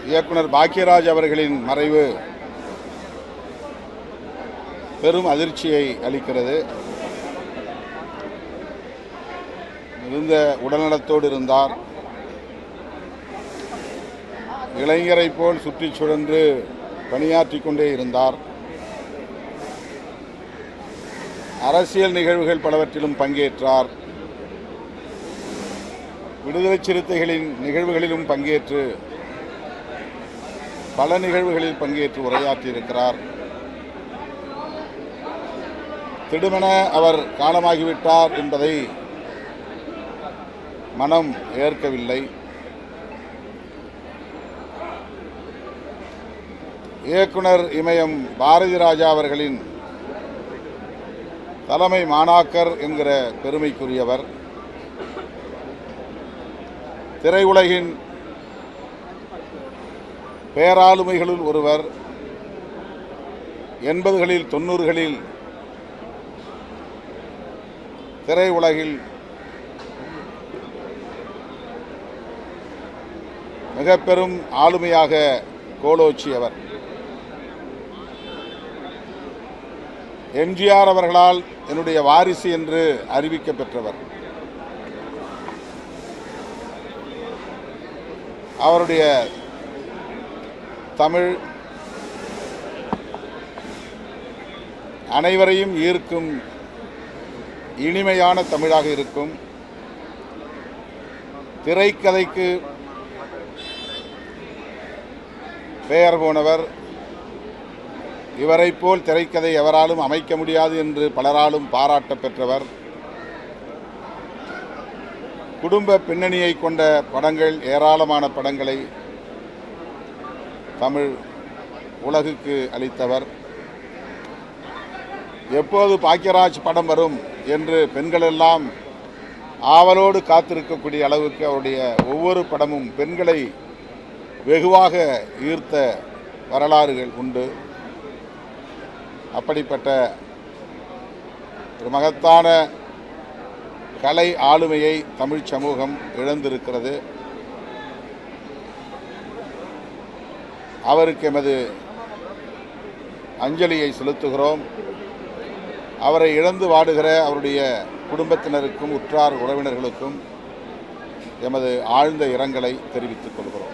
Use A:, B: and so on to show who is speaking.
A: இயக்குனர் பாக்யராஜ் அவர்களின் மறைவு பெரும் அதிர்ச்சியை அளிக்கிறது. மிகுந்த உடல்நலத்தோடு இருந்தார். இளைஞரை போல் சுற்றி சுழன்று பணியாற்றி கொண்டே இருந்தார். அரசியல் நிகழ்வுகள் பலவற்றிலும் பங்கேற்றார். விடுதலை சிறுத்தைகளின் நிகழ்வுகளிலும் பங்கேற்று பல நிகழ்வுகளில் பங்கேற்று உரையாற்றியிருக்கிறார். திடுமென அவர் காலமாகிவிட்டார் என்பதை மனம் ஏற்கவில்லை. இயக்குனர் இமயம் பாரதி ராஜா அவர்களின் தலைமை மாணாக்கர் என்கிற பெருமைக்குரியவர். திரையுலகின் பேராளுமைகளுள் ஒருவர். 80களில் 90களில் திரையுலகில் மிக பெரும் ஆளுமையாக கோலோச்சியவர். எம்ஜிஆர் அவர்களால் என்னுடைய வாரிசு என்று அறிவிக்க பெற்றவர். அவருடைய தமிழ் அனைவரையும் ஈர்க்கும் இனிமையான தமிழாக இருக்கும். திரைக்கதைக்கு பெயர் போனவர். இவரைப் போல் திரைக்கதை எவராலும் அமைக்க முடியாது என்று பலராலும் பாராட்ட பெற்றவர். குடும்ப பின்னணியை கொண்ட படங்கள், ஏராளமான படங்களை தமிழ் உலகுக்கு அளித்தவர். எப்போது பாக்யராஜ் படம் வரும் என்று பெண்களெல்லாம் ஆவலோடு காத்திருக்கக்கூடிய அளவுக்கு அவருடைய ஒவ்வொரு படமும் பெண்களை வெகுவாக ஈர்த்த வரலாறுகள் உண்டு. அப்படிப்பட்ட ஒரு மகத்தான கலை ஆளுமையை தமிழ் சமூகம் இழந்திருக்கிறது. அவருக்கு எமது அஞ்சலியை செலுத்துகிறோம். அவரை இழந்து வாடுகிற அவருடைய குடும்பத்தினருக்கும் உற்றார் உறவினர்களுக்கும் எமது ஆழ்ந்த இரங்கலை தெரிவித்துக் கொள்கிறோம்.